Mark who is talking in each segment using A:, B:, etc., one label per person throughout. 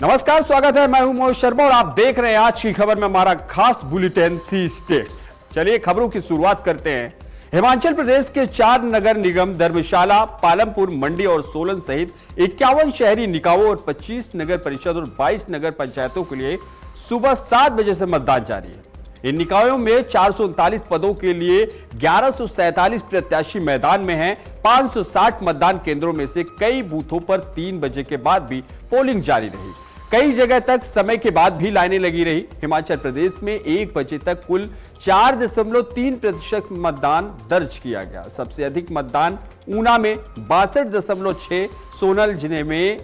A: नमस्कार, स्वागत है। मैं हूं मोहित शर्मा और आप देख रहे हैं आज की खबर में हमारा खास बुलेटिन 3 स्टेट्स। चलिए खबरों की शुरुआत करते हैं। हिमाचल प्रदेश के 4 नगर निगम धर्मशाला, पालमपुर, मंडी और सोलन सहित 51 शहरी निकायों और 25 नगर परिषद और 22 नगर पंचायतों के लिए सुबह 7 बजे से मतदान जारी है। इन निकायों में 439 पदों के लिए 1147 प्रत्याशी मैदान में हैं। 560 मतदान केंद्रों में से कई बूथों पर 3 बजे के बाद भी पोलिंग जारी रही। कई जगह तक समय के बाद भी लाइनें लगी रही। हिमाचल प्रदेश में 1 बजे तक कुल 4.3% मतदान दर्ज किया गया। सबसे अधिक मतदान ऊना में 62.6, सोनल जिले में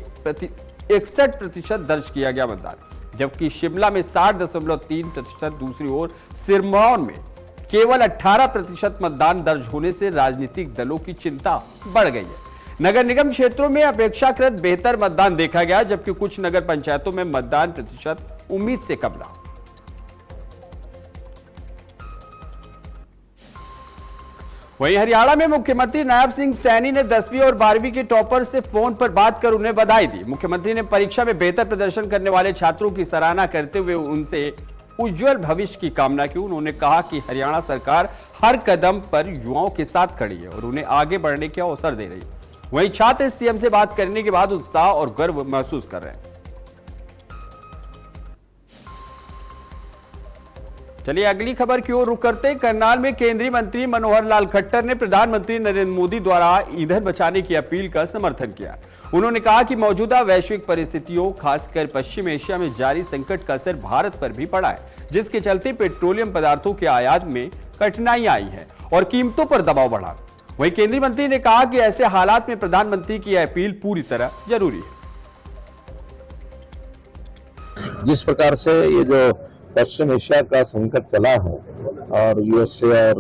A: 61% दर्ज किया गया मतदान, जबकि शिमला में 60.3%। दूसरी ओर सिरमौर में केवल 18% मतदान दर्ज होने से राजनीतिक दलों की चिंता बढ़ गई है। नगर निगम क्षेत्रों में अपेक्षाकृत बेहतर मतदान देखा गया, जबकि कुछ नगर पंचायतों में मतदान प्रतिशत उम्मीद से कम रहा। वहीं हरियाणा में मुख्यमंत्री नायब सिंह सैनी ने 10वीं और 12वीं के टॉपर से फोन पर बात कर उन्हें बधाई दी। मुख्यमंत्री ने परीक्षा में बेहतर प्रदर्शन करने वाले छात्रों की सराहना करते हुए उनसे उज्जवल भविष्य की कामना की। उन्होंने कहा कि हरियाणा सरकार हर कदम पर युवाओं के साथ खड़ी है और उन्हें आगे बढ़ने के अवसर दे रही है। वहीं छात्र सीएम से बात करने के बाद उत्साह और गर्व महसूस कर रहे हैं। चलिए अगली खबर की ओर रुख करते हैं। करनाल में केंद्रीय मंत्री मनोहर लाल खट्टर ने प्रधानमंत्री नरेंद्र मोदी द्वारा ईंधन बचाने की अपील का समर्थन किया। उन्होंने कहा कि मौजूदा वैश्विक परिस्थितियों, खासकर पश्चिम एशिया में जारी संकट का असर भारत पर भी पड़ा है, जिसके चलते पेट्रोलियम पदार्थों के आयात में कठिनाई आई है और कीमतों पर दबाव बढ़ा। वहीं केंद्रीय मंत्री ने कहा कि ऐसे हालात में प्रधानमंत्री की अपील पूरी तरह जरूरी है।
B: जिस प्रकार से ये जो पश्चिम एशिया का संकट चला है और यूएसए और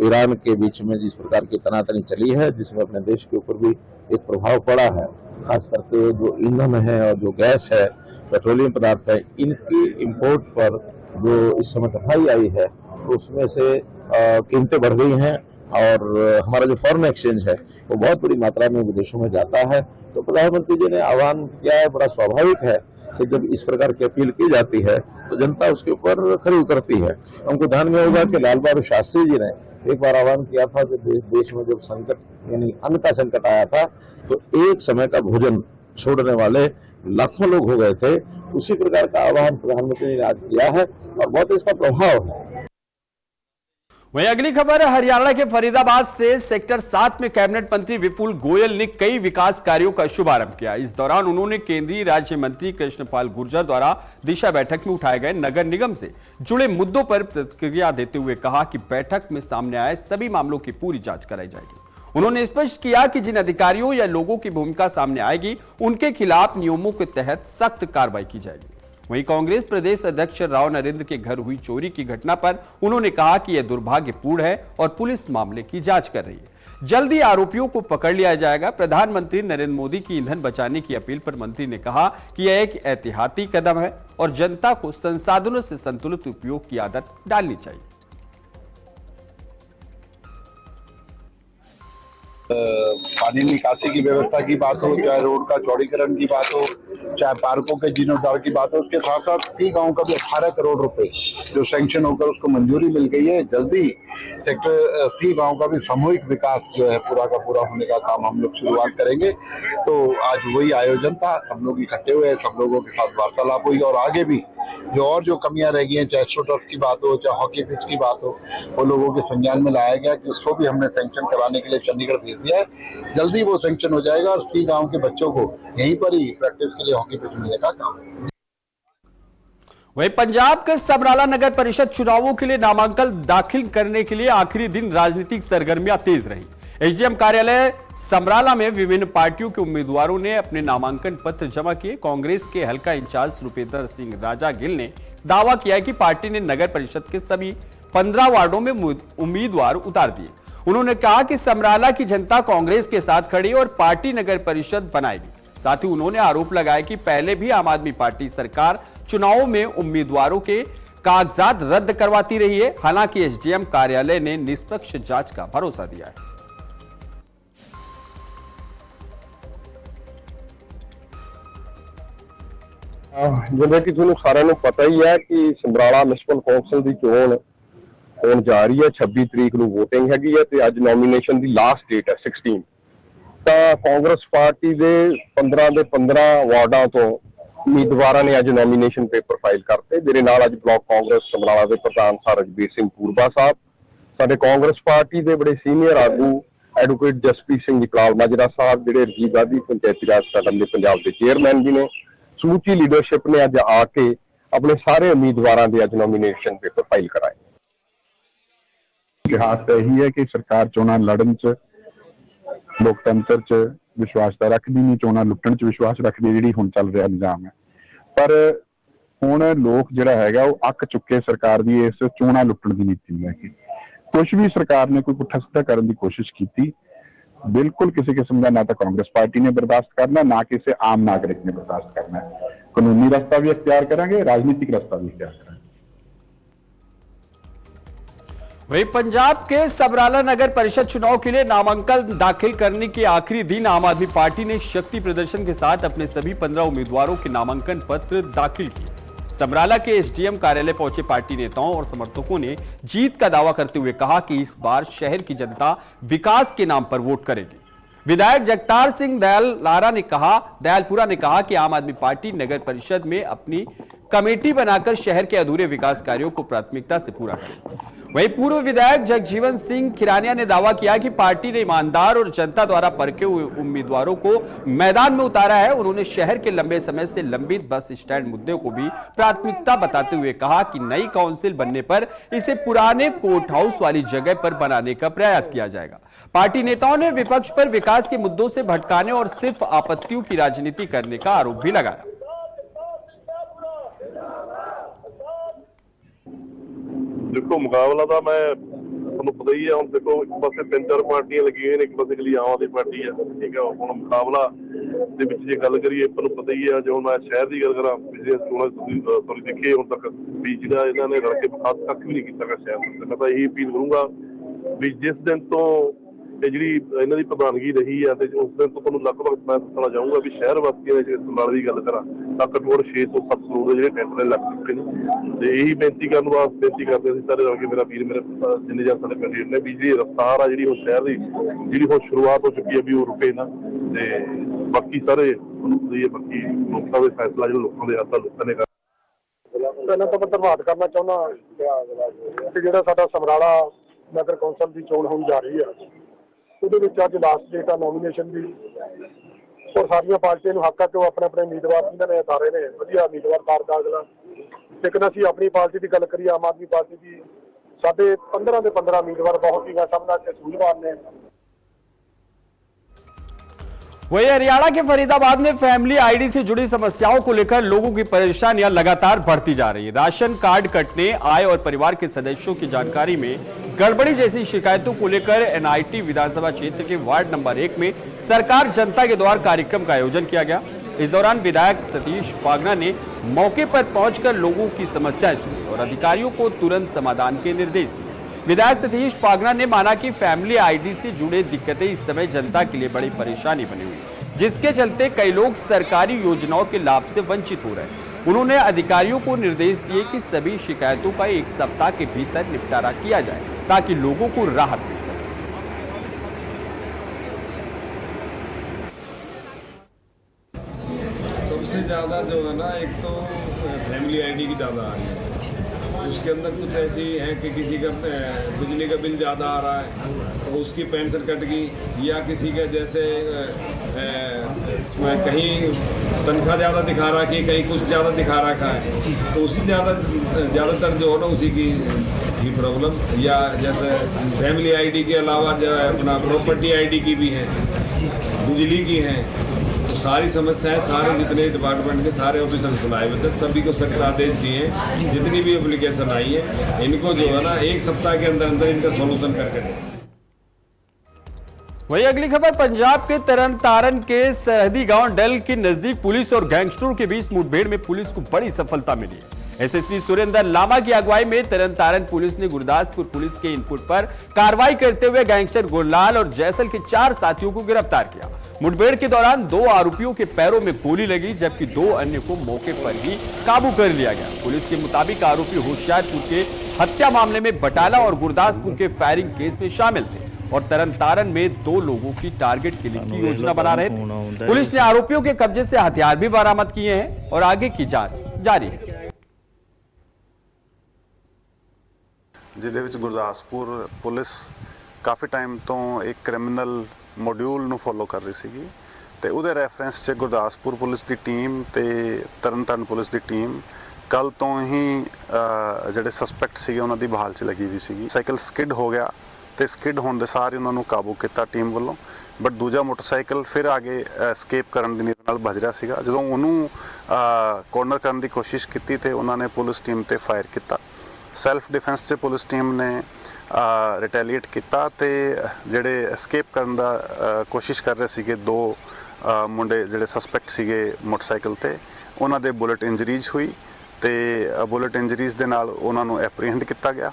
B: ईरान के बीच में जिस प्रकार की तनातनी चली है, जिसमें अपने देश के ऊपर भी एक प्रभाव पड़ा है, खास करके जो ईंधन है और जो गैस है, पेट्रोलियम पदार्थ है, इनकी इंपोर्ट पर जो इस समय कठिनाई आई है, तो उसमें से कीमतें बढ़ गई हैं और हमारा जो फॉरेन एक्सचेंज है वो बहुत बड़ी मात्रा में विदेशों में जाता है। तो प्रधानमंत्री जी ने आह्वान किया है, बड़ा स्वाभाविक है कि जब इस प्रकार की अपील की जाती है तो जनता उसके ऊपर खरी उतरती है। हमको ध्यान में होगा कि लाल बहादुर शास्त्री जी ने एक बार आह्वान किया था कि देश में जब संकट यानी अन्न का संकट आया था तो एक समय का भोजन छोड़ने वाले लाखों लोग हो गए थे। उसी प्रकार का आह्वान प्रधानमंत्री ने आज किया है और बहुत इसका प्रभाव है।
A: वहीं अगली खबर हरियाणा के फरीदाबाद से सेक्टर 7 में कैबिनेट मंत्री विपुल गोयल ने कई विकास कार्यों का शुभारंभ किया। इस दौरान उन्होंने केंद्रीय राज्य मंत्री कृष्णपाल गुर्जर द्वारा दिशा बैठक में उठाए गए नगर निगम से जुड़े मुद्दों पर प्रतिक्रिया देते हुए कहा कि बैठक में सामने आए सभी मामलों की पूरी जांच कराई जाएगी। उन्होंने स्पष्ट किया कि जिन अधिकारियों या लोगों की भूमिका सामने आएगी उनके खिलाफ नियमों के तहत सख्त कार्रवाई की जाएगी। वहीं कांग्रेस प्रदेश अध्यक्ष राव नरेंद्र के घर हुई चोरी की घटना पर उन्होंने कहा कि यह दुर्भाग्यपूर्ण है और पुलिस मामले की जांच कर रही है। जल्दी आरोपियों को पकड़ लिया जाएगा। प्रधानमंत्री नरेंद्र मोदी की ईंधन बचाने की अपील पर मंत्री ने कहा कि यह एक ऐतिहासिक कदम है और जनता को संसाधनों से संतुलित उपयोग की आदत डालनी चाहिए।
C: पानी निकासी की व्यवस्था की बात हो, चाहे रोड का चौड़ीकरण की बात हो, चाहे पार्कों के जीर्णोद्धार की बात हो, उसके साथ साथ सी गांव का भी 18 करोड़ रुपए जो सैंक्शन होकर उसको मंजूरी मिल गई है। जल्दी सेक्टर सी गांव का भी सामूहिक विकास जो है पूरा का पूरा होने का काम हम लोग शुरुआत करेंगे। तो आज वही आयोजन था, सब लोग इकट्ठे हुए, सब लोगों के साथ वार्तालाप हुई और आगे भी जो कमियां रह गई हैं, चाहे एस्ट्रोटर्फ की बात हो, चाहे हॉकी पिच की बात हो, वो लोगों के संज्ञान में लाया गया कि उसको भी हमने सैंक्शन कराने के लिए चंडीगढ़ भेज दिया है। जल्दी वो सैंक्शन हो जाएगा और सी गांव के बच्चों को यहीं पर ही प्रैक्टिस के लिए हॉकी पिच मिलने का काम।
A: वहीं पंजाब के समराला नगर परिषद चुनावों के लिए नामांकन दाखिल करने के लिए आखिरी दिन राजनीतिक सरगर्मियां तेज रही। एसडीएम कार्यालय समराला में विभिन्न पार्टियों के उम्मीदवारों ने अपने नामांकन पत्र जमा किए। कांग्रेस के हल्का इंचार्ज रुपेंद्र सिंह राजा गिल ने दावा किया कि पार्टी ने नगर परिषद के सभी 15 वार्डों में उम्मीदवार उतार दिए। उन्होंने कहा कि समराला की जनता कांग्रेस के साथ खड़ी और पार्टी नगर परिषद बनाएगी। साथ ही उन्होंने आरोप लगाया कि पहले भी आम आदमी पार्टी सरकार चुनावों में उम्मीदवारों के कागजात रद्द करवाती रही है। हालांकि एसडीएम कार्यालय ने निष्पक्ष जांच का भरोसा दिया है।
D: ਜਿਵੇਂ ਕਿ ਤੁਹਾਨੂੰ ਸਾਰਿਆਂ ਨੂੰ ਪਤਾ ਹੀ ਹੈ ਕਿ ਸਮਰਾਲਾ ਮਿਊਨਿਸਪਲ ਕੌਂਸਲ ਦੀ ਚੋਣ ਹੋਣ ਜਾ ਰਹੀ ਹੈ। 26 ਤਰੀਕ ਨੂੰ VOTING ਹੈਗੀ ਹੈ ਤੇ ਅੱਜ ਨੋਮੀਨੇਸ਼ਨ ਦੀ ਲਾਸਟ ਡੇਟ ਹੈ 16। ਤਾਂ ਕਾਂਗਰਸ ਪਾਰਟੀ ਦੇ 15 ਦੇ 15 ਵਾਰਡਾਂ ਤੋਂ ਉਮੀਦਵਾਰਾਂ ਨੇ ਅੱਜ ਨੋਮੀਨੇਸ਼ਨ ਪੇਪਰ ਫਾਈਲ ਕਰਤੇ। ਮੇਰੇ ਨਾਲ ਅੱਜ ਬਲਾਕ ਕਾਂਗਰਸ ਸਮਰਾਲਾ ਦੇ ਪ੍ਰਧਾਨ ਸਰ ਰਜਬੀਰ ਸਿੰਘ ਪੂਰਬਾ ਸਾਹਿਬ, ਸਾਡੇ ਕਾਂਗਰਸ ਪਾਰਟੀ ਦੇ ਬੜੇ ਸੀਨੀਅਰ ਆਗੂ ਐਡਵੋਕੇਟ ਜਸਪ੍ਰੀਤ ਸਿੰਘ ਇਕਬਾਲ ਮਾਜਰਾ ਸਾਹਿਬ, ਜਿਹੜੇ ਰਜੀਵ ਗਾਂਧੀ ਪੰਚਾਇਤੀ ਰਾਜ ਸਦਨ ਦੇ ਪੰਜਾਬ ਦੇ ਚੇਅਰਮੈਨ ਵੀ ਨੇ। ਸਮੁੱਚੀ ਲੀਡਰਸ਼ਿਪ ਨੇ ਅੱਜ ਆ ਕੇ ਆਪਣੇ ਸਾਰੇ ਉਮੀਦਵਾਰਾਂ ਦੇ ਅੱਜ ਨੋਮੀਨੇਸ਼ਨ ਪੇਪਰ ਫਾਈਲ कराए।
C: इतिहास तो यही है कि सरकार चोणां लड़न च लोकतंत्र च विश्वास तो रखती नहीं, चोणां लुट्टण च विश्वास रखती, जिहड़ी हुण चल रहा निजाम है। पर हुण लोक जिहड़ा हैगा वो अक चुके सरकार दी इस चोणां लुट्टण दी नीति नूं लैके। कुछ भी सरकार ने कोई पुट्ठा सिद्धा करने की कोशिश की, बिल्कुल किसी किस्म का ना तो कांग्रेस पार्टी ने बर्दाश्त करना, ना किसी आम नागरिक ने बर्दाश्त करना है। कानूनी रास्ता भी अख्तियार करेंगे, राजनीतिक रास्ता भी अख्तियार करेंगे।
A: वहीं पंजाब के समराला नगर परिषद चुनाव के लिए नामांकन दाखिल करने के आखिरी दिन आम आदमी पार्टी ने शक्ति प्रदर्शन के साथ अपने सभी 15 उम्मीदवारों के नामांकन पत्र दाखिल किए। समराला के एसडीएम कार्यालय पहुंचे पार्टी नेताओं और समर्थकों ने जीत का दावा करते हुए कहा कि इस बार शहर की जनता विकास के नाम पर वोट करेगी। विधायक जगतार सिंह दयालपुरा ने कहा कि आम आदमी पार्टी नगर परिषद में अपनी कमेटी बनाकर शहर के अधूरे विकास कार्यों को प्राथमिकता से पूरा करेगी। वहीं पूर्व विधायक जगजीवन सिंह खिरानिया ने दावा किया कि पार्टी ने ईमानदार और जनता द्वारा परखे हुए उम्मीदवारों को मैदान में उतारा है। उन्होंने शहर के लंबे समय से लंबित बस स्टैंड मुद्दे को भी प्राथमिकता बताते हुए कहा कि नई काउंसिल बनने पर इसे पुराने कोर्ट हाउस वाली जगह पर बनाने का प्रयास किया जाएगा। पार्टी नेताओं ने विपक्ष पर विकास के मुद्दों से भटकाने और सिर्फ आपत्तियों की राजनीति करने का आरोप भी लगाया।
D: देखो मुकाबला तो मैं ਤੁਹਾਨੂੰ ਪਤਾ ਹੀ ਹੈ। ਹੁਣ ਦੇਖੋ ਇੱਕ ਪਾਸੇ 3-4 ਪਾਰਟੀਆਂ ਲੱਗੀਆਂ ਨੇ, ਇੱਕ ਪਾਸੇ ਲਈ ਆਮ ਆਦਮੀ ਪਾਰਟੀ ਆ, ਠੀਕ ਹੈ। ਹੁਣ ਮੁਕਾਬਲਾ ਦੇ ਵਿੱਚ ਜੇ ਗੱਲ ਕਰੀਏ, ਤੁਹਾਨੂੰ ਪਤਾ ਹੀ ਹੈ, ਜੋ ਮੈਂ ਸ਼ਹਿਰ ਦੀ ਗੱਲ ਕਰਾਂ, ਪਿਛਲੇ ਚੋਣਾਂ ਤੁਸੀਂ ਦੇਖੇ ਹੁਣ ਤੱਕ ਵੀ ਜਿਹੜਾ ਇਹਨਾਂ ਨੇ ਰਲ ਕੇ ਵਿਕਾਸ ਤੱਕ ਵੀ ਨਹੀਂ ਕੀਤਾ ਸ਼ਹਿਰ ਦਾ। ਮੈਂ ਤਾਂ ਇਹੀ ਅਪੀਲ ਕਰੂੰਗਾ ਵੀ ਜਿਸ ਦਿਨ ਤੋਂ ਇਹ ਜਿਹੜੀ ਇਹਨਾਂ ਦੀ ਪ੍ਰਧਾਨਗੀ ਰਹੀ ਆ ਤੇ ਉਸ ਦਿਨ ਤੋਂ ਤੁਹਾਨੂੰ ਲਗਭਗ ਮੈਂ ਦੱਸਣਾ ਚਾਹੂੰਗਾ ਵੀ ਸ਼ਹਿਰ ਵਾਸੀਆਂ ਦੇ ਸਮਰਾਲੇ ਦੀ ਗੱਲ ਕਰਾਂ ਤਾਂ ਘੱਟੋ ਘੱਟ 6 ਤੋਂ 7 ਕਰੋੜ ਦੇ ਜਿਹੜੇ ਟੈਂਡਰ ਲੱਗ ਚੁੱਕੇ ਨੇ। ਤੇ ਇਹੀ ਬੇਨਤੀ ਕਰਨ ਵਾਸਤੇ ਬੇਨਤੀ ਕਰਦੇ ਅਸੀਂ ਸਾਰੇ ਰਲ ਕੇ, ਮੇਰਾ ਵੀਰ ਮੇਰੇ ਜਿੰਨੇ ਜਾਂ ਸਾਡੇ ਕੈਂਡੀਡੇਟ ਨੇ, ਵੀ ਜਿਹੜੀ ਰਫਤਾਰ ਆ ਜਿਹੜੀ ਉਹ ਸ਼ਹਿਰ ਦੀ ਜਿਹੜੀ ਹੁਣ ਸ਼ੁਰੂਆਤ ਹੋ ਚੁੱਕੀ ਹੈ ਵੀ ਉਹ ਰੁਕੇ ਨਾ। ਤੇ ਬਾਕੀ ਸਾਰੇ ਬਾਕੀ ਲੋਕਾਂ ਦੇ ਫੈਸਲਾ ਜਿਹੜਾ ਲੋਕਾਂ ਦੇ ਹੱਥਾਂ ਲੋਕਾਂ ਨੇ ਪਹਿਲਾਂ ਤਾਂ ਮੈਂ ਧੰਨਵਾਦ ਕਰਨਾ ਚਾਹੁੰਦਾ ਕਿ ਜਿਹੜਾ ਸਾਡਾ ਸਮਰਾਲਾ ਨਗਰ ਕੌਂਸਲ ਦੀ ਚੋਣ ਹੋਣ ਜਾ ਰਹੀ ਹੈ, ਉਹਦੇ ਵਿੱਚ ਅੱਜ ਲਾਸਟ ਡੇਟ ਆ ਨੋਮੀਨੇਸ਼ਨ ਦੀ। ਔਰ ਸਾਰੀਆਂ ਪਾਰਟੀਆਂ ਨੂੰ ਹੱਕ ਆ ਕਿ ਉਹ ਆਪਣੇ ਆਪਣੇ ਉਮੀਦਵਾਰ ਜਿਨ੍ਹਾਂ ਨੇ ਉਤਾਰੇ ਨੇ ਵਧੀਆ ਉਮੀਦਵਾਰ ਤਾਰ ਦਾਖਲਾ। ਲੇਕਿਨ ਅਸੀਂ ਆਪਣੀ ਪਾਰਟੀ ਦੀ ਗੱਲ ਕਰੀਏ, ਆਮ ਆਦਮੀ ਪਾਰਟੀ ਦੀ, ਸਾਡੇ 15 ਦੇ 15 उम्मीदवार बहुत ही मैं समझना कि सूझवान ने।
A: वहीं हरियाणा के फरीदाबाद में फैमिली आईडी से जुड़ी समस्याओं को लेकर लोगों की परेशानियां लगातार बढ़ती जा रही है। राशन कार्ड कटने, आय और परिवार के सदस्यों की जानकारी में गड़बड़ी जैसी शिकायतों को लेकर एनआईटी विधानसभा क्षेत्र के वार्ड नंबर 1 में सरकार जनता के द्वार कार्यक्रम का आयोजन किया गया। इस दौरान विधायक सतीश पागना ने मौके पर पहुंचकर लोगों की समस्याएं सुनी और अधिकारियों को तुरंत समाधान के निर्देश दिए। विधायक सतीश पागना ने माना कि फैमिली आईडी से जुड़े दिक्कतें इस समय जनता के लिए बड़ी परेशानी बनी हुई है, जिसके चलते कई लोग सरकारी योजनाओं के लाभ से वंचित हो रहे हैं। उन्होंने अधिकारियों को निर्देश दिए कि सभी शिकायतों का 1 सप्ताह के भीतर निपटारा किया जाए ताकि लोगों को राहत मिल सके।
E: सबसे ज़्यादा जो है ना, एक तो फैमिली आईडी की ज़्यादा आ रही है। उसके अंदर कुछ ऐसी है कि किसी का बिजली का बिल ज़्यादा आ रहा है तो उसकी पेंशन कट गई, या किसी का जैसे कहीं तनख्वाह ज़्यादा दिखा रहा है, कहीं कुछ ज़्यादा दिखा रखा है, तो उसी ज़्यादातर जो है ना उसी की प्रॉब्लम। या जैसे फैमिली आईडी के अलावा जो है अपना प्रॉपर्टी आईडी की भी है, बिजली की है, सारी समस्याएं सारे जितने डिपार्टमेंट के सारे ऑफिसर बुलाए हुए थे, सभी को सख्त आदेश दिए हैं। जितनी भी एप्लीकेशन आई है इनको जो है ना 1 सप्ताह के अंदर अंदर इनका सॉल्यूशन करके दें।
A: वही अगली खबर पंजाब के तरन तारण के सरहदी गांव डल के नजदीक पुलिस और गैंगस्टरों के बीच मुठभेड़ में पुलिस को बड़ी सफलता मिली है। एसएसपी सुरेंद्र लामा की अगुवाई में तरनतारन पुलिस ने गुरदासपुर पुलिस के इनपुट पर कार्रवाई करते हुए गैंगस्टर गुरलाल और जैसल के 4 साथियों को गिरफ्तार किया। मुठभेड़ के दौरान 2 आरोपियों के पैरों में गोली लगी, जबकि 2 अन्य को मौके पर ही काबू कर लिया गया। पुलिस के मुताबिक आरोपी होशियारपुर के हत्या मामले में बटाला और गुरदासपुर के फायरिंग केस में शामिल थे और तरनतारन में 2 लोगों की टारगेट किलिंग की योजना बना रहे थे। पुलिस ने आरोपियों के कब्जे से हथियार भी बरामद किए हैं और आगे की जांच जारी है।
F: ਜਿਹਦੇ ਵਿੱਚ ਗੁਰਦਾਸਪੁਰ ਪੁਲਿਸ ਕਾਫੀ ਟਾਈਮ ਤੋਂ ਇੱਕ ਕ੍ਰਿਮੀਨਲ ਮੋਡਿਊਲ ਨੂੰ ਫੋਲੋ ਕਰ ਰਹੀ ਸੀਗੀ ਤੇ ਉਹਦੇ ਰੈਫਰੈਂਸ 'ਚ ਗੁਰਦਾਸਪੁਰ ਪੁਲਿਸ ਦੀ ਟੀਮ ਤੇ ਤਰਨਤਾਰਨ ਪੁਲਿਸ ਦੀ ਟੀਮ ਕੱਲ ਤੋਂ ਹੀ ਜਿਹੜੇ ਸਸਪੈਕਟ ਸੀਗੇ ਉਹਨਾਂ ਦੀ ਬਹਾਲ 'ਚ ਲੱਗੀ ਹੋਈ ਸੀਗੀ। ਸਾਈਕਲ ਸਕਿਡ ਹੋ ਗਿਆ ਤੇ ਸਕਿਡ ਹੋਣ ਦੇ ਸਾਰ ਹੀ ਉਹਨਾਂ ਨੂੰ ਕਾਬੂ ਕੀਤਾ ਟੀਮ ਵੱਲੋਂ, ਬਟ ਦੂਜਾ ਮੋਟਰਸਾਈਕਲ ਫਿਰ ਆਗੇ ਐਸਕੇਪ ਕਰਨ ਦੀ ਨੀਤ ਨਾਲ ਭੱਜ ਰਿਹਾ ਸੀਗਾ। ਜਦੋਂ ਉਹਨੂੰ ਕੋਰਨਰ ਕਰਨ ਦੀ ਕੋਸ਼ਿਸ਼ ਕੀਤੀ ਤੇ ਉਹਨਾਂ ਨੇ ਪੁਲਿਸ ਟੀਮ ਤੇ ਫਾਇਰ ਕੀਤਾ। ਸੈਲਫ ਡਿਫੈਂਸ 'ਚ ਪੁਲਿਸ ਟੀਮ ਨੇ ਰਿਟੈਲੀਏਟ ਕੀਤਾ ਤੇ ਜਿਹੜੇ ਐਸਕੇਪ ਕਰਨ ਦਾ ਕੋਸ਼ਿਸ਼ ਕਰ ਰਹੇ ਸੀਗੇ 2 ਮੁੰਡੇ ਜਿਹੜੇ ਸਸਪੈਕਟ ਸੀਗੇ ਮੋਟਰਸਾਈਕਲ ਤੇ, ਉਹਨਾਂ ਦੇ ਬੁਲਟ ਇੰਜਰੀਜ਼ ਹੋਈ ਤੇ ਬੁਲਟ ਇੰਜਰੀਜ਼ ਦੇ ਨਾਲ ਉਹਨਾਂ ਨੂੰ ਐਪਰੀਹੈਂਡ ਕੀਤਾ ਗਿਆ।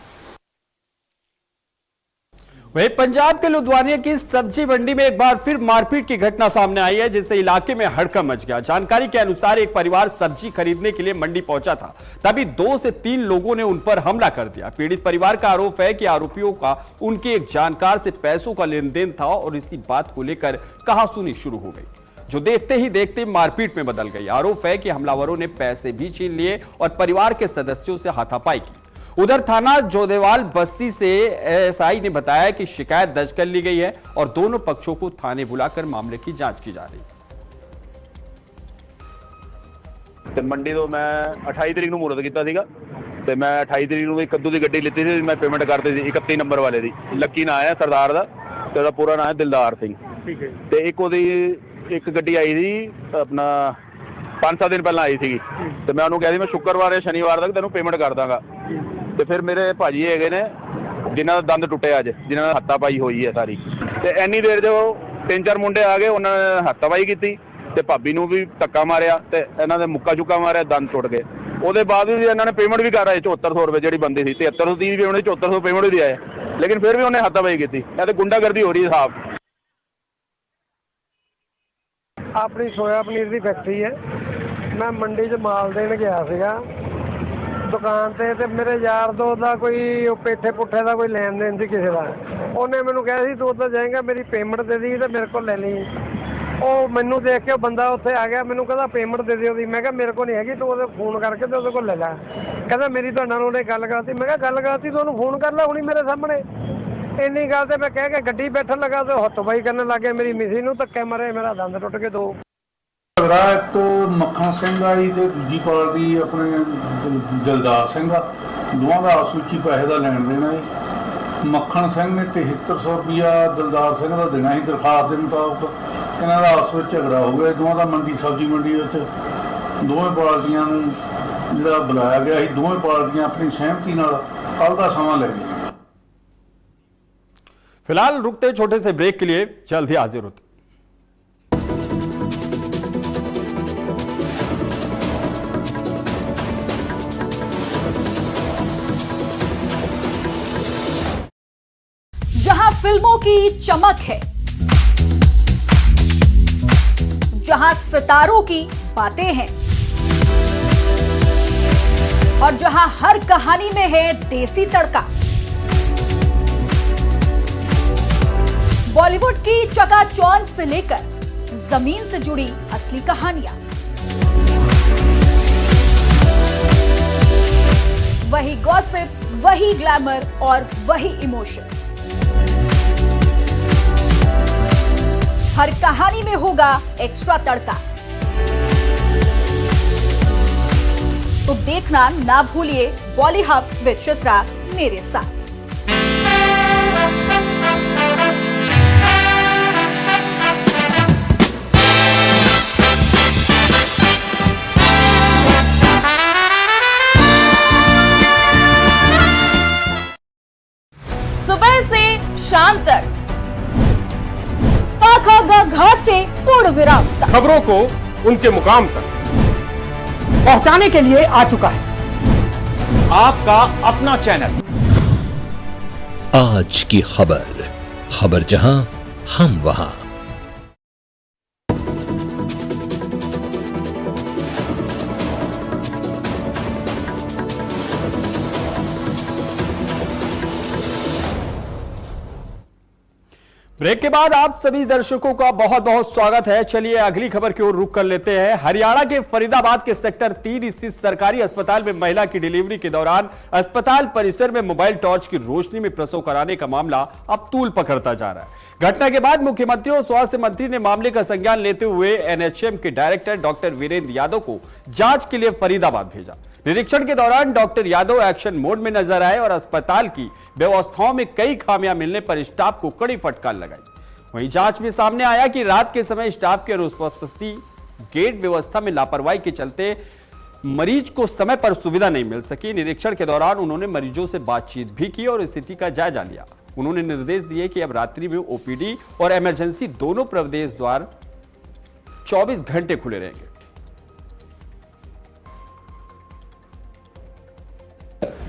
A: वहीं पंजाब के लुधियाना की सब्जी मंडी में एक बार फिर मारपीट की घटना सामने आई है, जिससे इलाके में हड़कंप मच गया। जानकारी के अनुसार एक परिवार सब्जी खरीदने के लिए मंडी पहुंचा था, तभी 2 से 3 लोगों ने उन पर हमला कर दिया। पीड़ित परिवार का आरोप है कि आरोपियों का उनके एक जानकार से पैसों का लेन देन था और इसी बात को लेकर कहासुनी शुरू हो गई, जो देखते ही देखते मारपीट में बदल गई। आरोप है कि हमलावरों ने पैसे भी छीन लिए और परिवार के सदस्यों से हाथापाई की। उधर थाना जोदेवाल बस्ती से एएसआई ने बताया कि शिकायत दर्ज कर ली गई है और दोनों पक्षों को थाने बुलाकर मामले की जांच की जा रही है।
G: ਤੇ ਮੰਡੀ ਤੋਂ ਮੈਂ 28 ਤਰੀਕ ਨੂੰ ਮੂਰਤ ਕੀਤਾ ਸੀਗਾ ਤੇ ਮੈਂ 28 ਤਰੀਕ ਨੂੰ ਵੀ ਕੱਦੂ ਦੀ ਗੱਡੀ ਲਿੱਤੀ ਸੀ। ਮੈਂ ਪੇਮੈਂਟ ਕਰਤੀ ਸੀ 31 ਨੰਬਰ ਵਾਲੇ ਦੀ। ਲੱਕੀ ਨਾਂ ਹੈ ਸਰਦਾਰ ਦਾ ਤੇ ਉਹਦਾ ਪੂਰਾ ਨਾਂ ਹੈ ਦਿਲਦਾਰ ਸਿੰਘ। ਠੀਕ ਹੈ। ਤੇ ਇੱਕ ਉਹਦੀ ਇੱਕ ਗੱਡੀ ਆਈ ਸੀ ਆਪਣਾ 5-7 ਦਿਨ ਪਹਿਲਾਂ ਆਈ ਸੀਗੀ ਤੇ ਮੈਂ ਉਹਨੂੰ ਕਿਹਾ ਸੀ ਮੈਂ ਸ਼ੁੱਕਰਵਾਰ ਜਾਂ ਸ਼ਨੀਵਾਰ ਤੱਕ ਤੈਨੂੰ ਪੇਮੈਂਟ ਕਰ ਦਾਂਗਾ। ਤੇ ਫਿਰ ਮੇਰੇ ਭਾਜੀ ਹੈਗੇ ਨੇ ਜਿਨ੍ਹਾਂ ਦਾ ਦੰਦ ਟੁੱਟੇ ਅੱਜ, ਜਿਨ੍ਹਾਂ ਨਾਲ ਹੱਥਾਪਾਈ ਹੋਈ ਹੈ ਸਾਰੀ। ਤੇ ਇੰਨੀ ਦੇਰ 'ਚ 3-4 ਮੁੰਡੇ ਆ ਗਏ, ਉਹਨਾਂ ਨੇ ਹੱਥਾਪਾਈ ਕੀਤੀ ਤੇ ਭਾਬੀ ਨੂੰ ਵੀ ਧੱਕਾ ਮਾਰਿਆ ਤੇ ਇਹਨਾਂ ਦੇ ਮੁੱਕਾ ਚੁੱਕਾ ਮਾਰਿਆ, ਦੰਦ ਟੁੱਟ ਗਏ। ਉਹਦੇ ਬਾਅਦ ਵੀ ਇਹਨਾਂ ਨੇ ਪੇਮੈਂਟ ਵੀ ਕਰ ਆਏ 7400 ਰੁਪਏ ਜਿਹੜੀ ਬੰਦੀ ਸੀ। 7330 ਵੀ ਉਹਨੇ 7400 ਪੇਮੈਂਟ ਵੀ ਆਏ, ਲੇਕਿਨ ਫਿਰ ਵੀ ਉਹਨੇ ਹੱਥਾਪਾਈ ਕੀਤੀ। ਇਹ ਤੇ ਗੁੰਡਾਗਰਦੀ ਹੋ ਰਹੀ ਹੈ ਸਾਹਬ।
H: ਆਪਣੀ ਸੋਇਆ ਪਨੀਰ ਦੀ ਫੈਕਟਰੀ ਹੈ। ਮੈਂ ਮੰਡੀ 'ਚ ਮਾਲ ਦੇਣ ਗਿਆ ਸੀਗਾ ਦੁਕਾਨ ਤੇ ਮੇਰੇ ਯਾਰ ਦੋਸਤ ਦਾ ਕੋਈ ਪੇਠੇ ਪੁੱਠੇ ਦਾ ਕੋਈ ਲੈਣ ਦੇਣ ਸੀ ਕਿਸੇ ਦਾ। ਉਹਨੇ ਮੈਨੂੰ ਕਿਹਾ ਸੀ ਤੂੰ ਉੱਧਰ ਜਾਏਂਗਾ ਮੇਰੀ ਪੇਮੈਂਟ ਦੇ ਦੀ ਤੇ ਮੇਰੇ ਕੋਲ ਲੈ ਲਈ। ਉਹ ਮੈਨੂੰ ਦੇਖ ਕੇ ਬੰਦਾ ਉੱਥੇ ਆ ਗਿਆ, ਮੈਨੂੰ ਕਹਿੰਦਾ ਪੇਮੈਂਟ ਦੇ ਦਿਓ ਦੀ। ਮੈਂ ਕਿਹਾ ਮੇਰੇ ਕੋਲ ਨਹੀਂ ਹੈਗੀ, ਤੂੰ ਉਹਦੇ ਫੋਨ ਕਰਕੇ ਤੇ ਉਹਦੇ ਕੋਲ ਲੈ ਲੈ। ਕਹਿੰਦਾ ਮੇਰੀ ਤੁਹਾਡੇ ਨਾਲ ਉਹਨੇ ਗੱਲ ਕਰਤੀ। ਮੈਂ ਕਿਹਾ ਗੱਲ ਕਰਤੀ ਤੂੰ ਉਹਨੂੰ ਫੋਨ ਕਰ ਲੈ ਹੁਣੀ ਮੇਰੇ ਸਾਹਮਣੇ। ਇੰਨੀ ਗੱਲ ਤੇ ਮੈਂ ਕਹਿ ਕੇ ਗੱਡੀ ਬੈਠਣ ਲੱਗਾ ਤੇ ਹੱਥੋਂ-ਬਾਈ ਕਰਨ ਲੱਗੇ। ਮੇਰੀ ਮਿਸੀ ਨੂੰ ਧੱਕੇ ਮਾਰੇ, ਮੇਰਾ ਦੰਦ ਟੁੱਟ ਕੇ 2।
I: ਇੱਕ ਤੋਂ ਮੱਖਣ ਸਿੰਘ ਆਈ ਤੇ ਦੂਜੀ ਪਾਰਟੀ ਆਪਣੇ ਦਿਲਦਾਰ ਸਿੰਘ ਆ। ਦੋਵਾਂ ਦਾ ਆਪਸ ਵਿੱਚ ਹੀ ਪੈਸੇ ਦਾ ਲੈਣ ਦੇਣਾ ਹੈ। ਮੱਖਣ ਸਿੰਘ ਨੇ 7300 ਰੁਪਇਆ ਦਿਲਦਾਰ ਸਿੰਘ ਦਾ ਦੇਣਾ ਸੀ ਦਰਖਾਸਤ ਦੇ ਮੁਤਾਬਕ। ਇਹਨਾਂ ਦਾ ਆਪਸ ਵਿੱਚ ਝਗੜਾ ਹੋ ਗਿਆ ਦੋਵਾਂ ਦਾ ਮੰਡੀ ਸਬਜ਼ੀ ਮੰਡੀ ਵਿੱਚ। ਦੋਵੇਂ ਪਾਰਟੀਆਂ ਨੂੰ ਜਿਹੜਾ ਬੁਲਾਇਆ ਗਿਆ ਸੀ, ਦੋਵੇਂ ਪਾਰਟੀਆਂ ਆਪਣੀ ਸਹਿਮਤੀ ਨਾਲ ਕੱਲ੍ਹ ਦਾ ਸਮਾਂ ਲੈ ਗਈਆਂ।
A: फिलहाल रुकते छोटे से ब्रेक के लिए, जल्द ही हाजिर होते।
J: जहां फिल्मों की चमक है, जहां सितारों की बातें हैं और जहां हर कहानी में है देसी तड़का, बॉलीवुड की चकाचौंध से लेकर जमीन से जुड़ी असली कहानियां, वही गॉसिप, वही ग्लैमर और वही इमोशन। हर कहानी में होगा एक्स्ट्रा तड़का। तो देखना ना भूलिए बॉलीहब विद चित्रा मेरे साथ।
K: सुबह से शाम तक,
J: घ से पूर्ण विराम तक
A: खबरों को उनके मुकाम तक
H: पहुंचाने के लिए आ चुका है
L: आपका अपना चैनल।
M: आज की खबर जहां हम वहां।
A: ब्रेक के बाद आप सभी दर्शकों का बहुत बहुत स्वागत है। चलिए अगली खबर की ओर रुख कर लेते हैं। हरियाणा के फरीदाबाद के सेक्टर 3 स्थित सरकारी अस्पताल में महिला की डिलीवरी के दौरान अस्पताल परिसर में मोबाइल टॉर्च की रोशनी में प्रसव कराने का मामला अब तूल पकड़ता जा रहा है। घटना के बाद मुख्यमंत्री और स्वास्थ्य मंत्री ने मामले का संज्ञान लेते हुए एनएचएम के डायरेक्टर डॉक्टर वीरेंद्र यादव को जांच के लिए फरीदाबाद भेजा। निरीक्षण के दौरान डॉक्टर यादव एक्शन मोड में नजर आए और अस्पताल की व्यवस्थाओं में कई खामियां मिलने पर स्टाफ को कड़ी फटकार लगाई। वहीं जांच में सामने आया कि रात के समय स्टाफ की अनुपस्थिति, गेट व्यवस्था में लापरवाही के चलते मरीज को समय पर सुविधा नहीं मिल सकी। निरीक्षण के दौरान उन्होंने मरीजों से बातचीत भी की और स्थिति का जायजा लिया। उन्होंने निर्देश दिए कि अब रात्रि में ओपीडी और इमरजेंसी दोनों प्रवेश द्वार 24 घंटे खुले रहेंगे।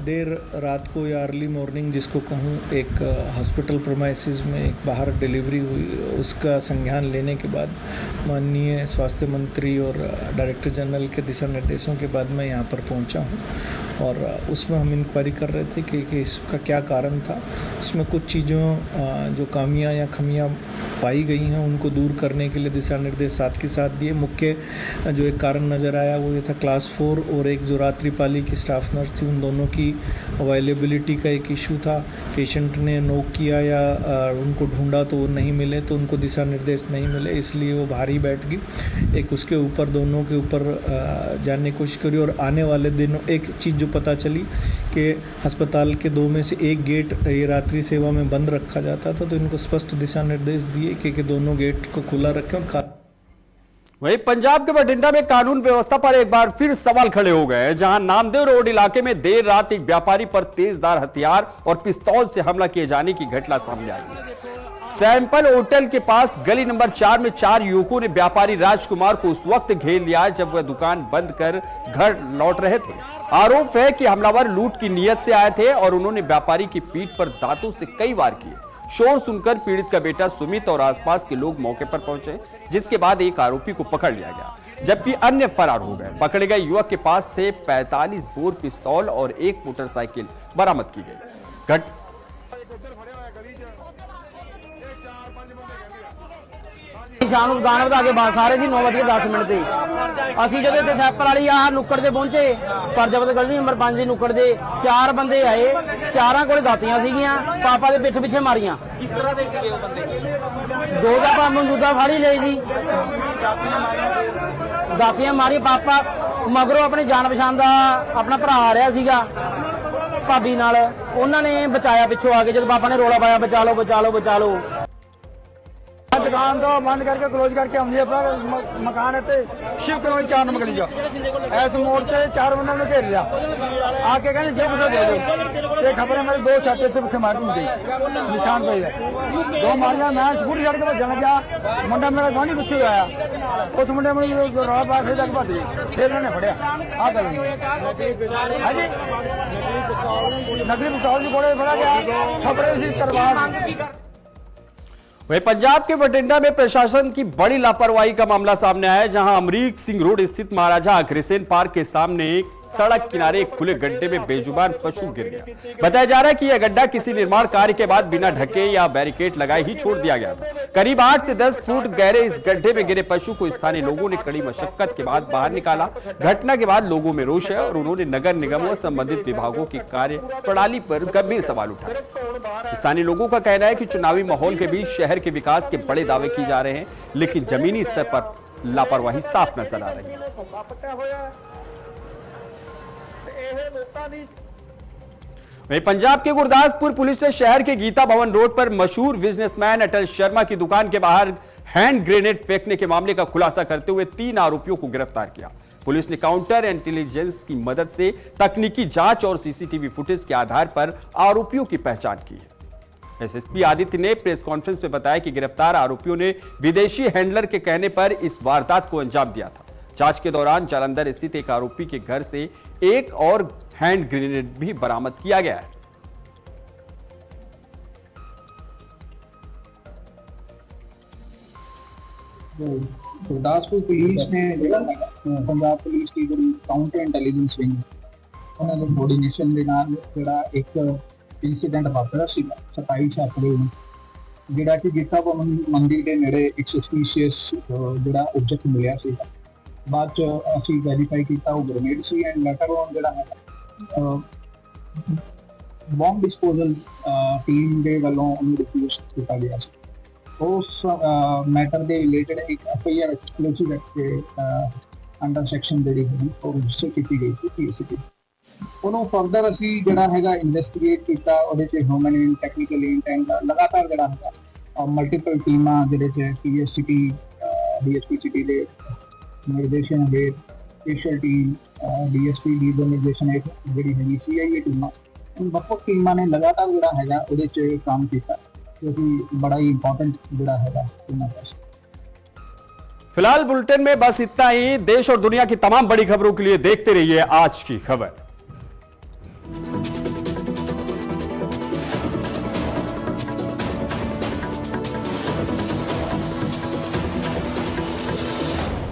N: देर रात को या अर्ली मॉर्निंग जिसको कहूँ, एक हॉस्पिटल प्रीमाइसेस में एक बाहर डिलीवरी हुई। उसका संज्ञान लेने के बाद माननीय स्वास्थ्य मंत्री और डायरेक्टर जनरल के दिशा निर्देशों के बाद मैं यहाँ पर पहुँचा हूँ और उसमें हम इंक्वायरी कर रहे थे कि इसका क्या कारण था। उसमें कुछ चीज़ों जो खामियाँ या खमियाँ पाई गई हैं उनको दूर करने के लिए दिशा निर्देश साथ के साथ दिए। मुख्य जो एक कारण नज़र आया वो ये था, क्लास 4 और एक जो रात्रिपाली की स्टाफ नर्स थी, उन दोनों की अवेलेबिलिटी का एक इशू था। पेशेंट ने नोक किया या उनको ढूंढा तो वो नहीं मिले, तो उनको दिशा निर्देश नहीं मिले, इसलिए वो बाहर ही बैठ गई। एक उसके ऊपर दोनों के ऊपर जानने की कोशिश करी और आने वाले दिनों एक चीज़ जो पता चली कि अस्पताल के 2 में से एक गेट ये रात्रि सेवा में बंद रखा जाता था, तो इनको स्पष्ट दिशा निर्देश दिए कि दोनों गेट को खुला रखें। और
A: वहीं पंजाब के बठिंडा में कानून व्यवस्था पर एक बार फिर सवाल खड़े हो गए हैं, जहां नामदेव रोड इलाके में देर रात एक व्यापारी पर तेजधार हथियार और पिस्तौल से हमला किए जाने की घटना सामने आई। सैंपल होटल के पास गली नंबर 4 में 4 युवकों ने व्यापारी राजकुमार को उस वक्त घेर लिया जब वह दुकान बंद कर घर लौट रहे थे। आरोप है कि हमलावर लूट की नीयत से आए थे और उन्होंने व्यापारी की पीठ पर दांतों से कई वार किए। शोर सुनकर पीड़ित का बेटा सुमित और आसपास के लोग मौके पर पहुंचे, जिसके बाद एक आरोपी को पकड़ लिया गया जबकि अन्य फरार हो गए। पकड़े गए युवक के पास से 45 बोर पिस्तौल और एक मोटरसाइकिल बरामद की गई।
O: शाम ਨੂੰ ਗਾਣਾ ਵਧਾ ਕੇ ਬੱਸ ਆ ਰਹੇ ਸੀ 9:10 ਮਿੰਟ ਤੇ ਅਸੀਂ ਜਦੋਂ ਇੱਥੇ ਥੈਪਰ ਵਾਲੀ ਆਹ ਨੁੱਕੜ ਤੇ ਪਹੁੰਚੇ, ਪਰ ਜਬਤ ਗਲੀ ਨੰਬਰ 5 ਦੀ ਨੁੱਕੜ ਦੇ 4 ਬੰਦੇ ਆਏ, ਚਾਰਾਂ ਕੋਲੇ ਦਾਤੀਆਂ ਸੀਗੀਆਂ, ਪਾਪਾ ਦੇ ਪਿੱਠ ਪਿੱਛੇ ਮਾਰੀਆਂ। ਕਿਸ ਤਰ੍ਹਾਂ ਦੇ ਸੀਗੇ ਉਹ ਬੰਦੇ? ਦੋ ਦਾ ਪਾ ਮੌਜੂਦਾ ਫਾੜੀ ਲਈ ਸੀ, ਦਾਤੀਆਂ ਮਾਰੀ। ਪਾਪਾ ਮਗਰੋਂ ਆਪਣੇ ਜਾਣ ਪਛਾਣ ਦਾ ਆਪਣਾ ਭਰਾ ਆ ਰਿਹਾ ਸੀਗਾ ਭਾਬੀ ਨਾਲ, ਉਹਨਾਂ ਨੇ ਬਚਾਇਆ ਪਿੱਛੋਂ ਆ ਕੇ। ਜਦੋਂ ਪਾਪਾ ਨੇ ਰੋਲਾ ਪਾਇਆ ਬਚਾ ਲਓ ਬਚਾ ਲਓ ਬਚਾ ਲਓ।
H: दुकान तो बंद करके क्लोज करके हम मकान है शिव कॉलोनी 4 नंबर गली ऐसे मोड़ से 4 बंदों ने घेर लिया, आके कहने जो कुछ दे दो। ये खबर है मेरे 2 छाते थे पिछले मार दी निशान पे 2 मारिया। मैं स्कूटी चढ़ के जल गया, मुंडा मेरा गांधी पिछले आया, उस मुंडे में रौला पाया, फिर तक भाजी फिर उन्होंने फड़िया। आ कर हाँ जी नकली पिस्तौल भी बड़े फड़ा गया, खबरें सी तलवार।
A: वहीं पंजाब के बठिंडा में प्रशासन की बड़ी लापरवाही का मामला सामने आया है, जहां अमरीक सिंह रोड स्थित महाराजा अग्रसेन पार्क के सामने एक सड़क किनारे एक खुले गड्ढे में बेजुबान पशु गिर गया। बताया जा रहा है कि यह गड्ढा किसी निर्माण कार्य के बाद बिना ढके या बैरिकेड लगाए ही छोड़ दिया गया था। करीब 8 से 10 फुट गहरे इस गड्ढे में गिरे पशु को स्थानीय लोगों ने कड़ी मशक्कत के बाद बाहर निकाला। घटना के बाद लोगों में रोष है और उन्होंने नगर निगम और संबंधित विभागों की कार्य प्रणाली पर गंभीर सवाल उठाए। स्थानीय लोगों का कहना है कि चुनावी माहौल के बीच शहर के विकास के बड़े दावे किए जा रहे हैं, लेकिन जमीनी स्तर पर लापरवाही साफ नजर आ रही है। वहीं पंजाब के गुरदासपुर पुलिस ने शहर के गीता भवन रोड पर मशहूर बिजनेसमैन अटल शर्मा की दुकान के बाहर हैंड ग्रेनेड फेंकने के मामले का खुलासा करते हुए 3 आरोपियों को गिरफ्तार किया। पुलिस ने काउंटर इंटेलिजेंस की मदद से तकनीकी जांच और सीसीटीवी फुटेज के आधार पर आरोपियों की पहचान की है। एसएसपी आदित्य ने प्रेस कॉन्फ्रेंस में बताया कि गिरफ्तार आरोपियों ने विदेशी हैंडलर के कहने पर इस वारदात को अंजाम दिया था। जांच के दौरान जालंधर स्थित एक आरोपी के घर से एक और हैंड ग्रेनेड भी बरामद किया गया है।
H: गुरदासपुर पुलिस ने पंजाब पुलिस की ਜਿਹੜੀ ਕਾਊਂਟਰ ਇੰਟੈਲੀਜੈਂਸ ਵਿੰਗ ਉਹਨਾਂ ਦੇ ਕੋਆਰਡੀਨੇਸ਼ਨ ਦੇ ਨਾਲ ਜਿਹੜਾ ਇੱਕ ਇਨਸੀਡੈਂਟ ਵਾਪਰਿਆ ਸੀ 27 ਅਪ੍ਰੈਲ ਨੂੰ, ਜਿਹੜਾ ਕਿ ਗੀਤਾ ਭਵਨ ਮੰਦਿਰ ਦੇ ਨੇੜੇ ਇੱਕ ਸਸਪੀਸ਼ੀਅਸ ਜਿਹੜਾ ਆਬਜੈਕਟ ਮਿਲਿਆ ਸੀ। ਬਾਅਦ ਚ ਅਸੀਂ ਵੈਰੀਫਾਈ ਕੀਤਾ ਉਹ grenade C and letter on ਜਿਹੜਾ ਹੈ ਬੰਬ ਡਿਸਪੋਜ਼ਲ ਟੀਮ ਦੇ ਵੱਲੋਂ ਉਹਨੂੰ ਰਿਫਿਊਜ਼ ਕੀਤਾ ਗਿਆ ਸੀ। ਉਸ ਮੈਟਰ ਦੇ ਰਿਲੇਟਡ ਇੱਕ ਐਫਆਈਆਰ ਐਕਸਕਲੂਸਿਵ ਐਕਟ ਦੇ ਅੰਡਰ ਸੈਕਸ਼ਨ ਜਿਹੜੀ ਹੈਗੀ ਉਹ ਰਜਿਸਟਰ ਕੀਤੀ ਗਈ ਸੀ ਪੀਐਸਸੀ। ਉਹਨੂੰ ਫਰਦਰ ਅਸੀਂ ਜਿਹੜਾ ਹੈਗਾ ਇਨਵੈਸਟੀਗੇਟ ਕੀਤਾ, ਉਹਦੇ 'ਚ ਹਿਊਮਨ ਐਂਡ ਟੈਕਨੀਕਲ ਇੰਟੈਂਟ ਲਗਾਤਾਰ ਜਿਹੜਾ ਹੈਗਾ ਮਲਟੀਪਲ ਟੀਮਾਂ ਜਿਹੜੇ 'ਚ ਪੀਐਸਸੀਟੀ ਡੀਐਸਪੀ ਸਿਟੀ ਦੇ ਨਿਰਦੇਸ਼ਨ ਦੇ ਸਪੈਸ਼ਲ ਟੀਮ ਡੀਐਸਪੀ ਦੀ ਦੇ ਨਿਰਦੇਸ਼ਨ ਹੇਠ ਜਿਹੜੀ ਹੈਗੀ ਸੀਆਈਏ ਟੀਮਾਂ, ਵੱਖ-ਵੱਖ ਟੀਮਾਂ ਨੇ ਲਗਾਤਾਰ ਜਿਹੜਾ ਹੈਗਾ ਉਹਦੇ 'ਚ ਕੰਮ ਕੀਤਾ, क्योंकि बड़ा ही इंपॉर्टेंट जुड़ा है।
A: फिलहाल बुलेटिन में बस इतना ही। देश और दुनिया की तमाम बड़ी खबरों के लिए देखते रहिए आज की खबर।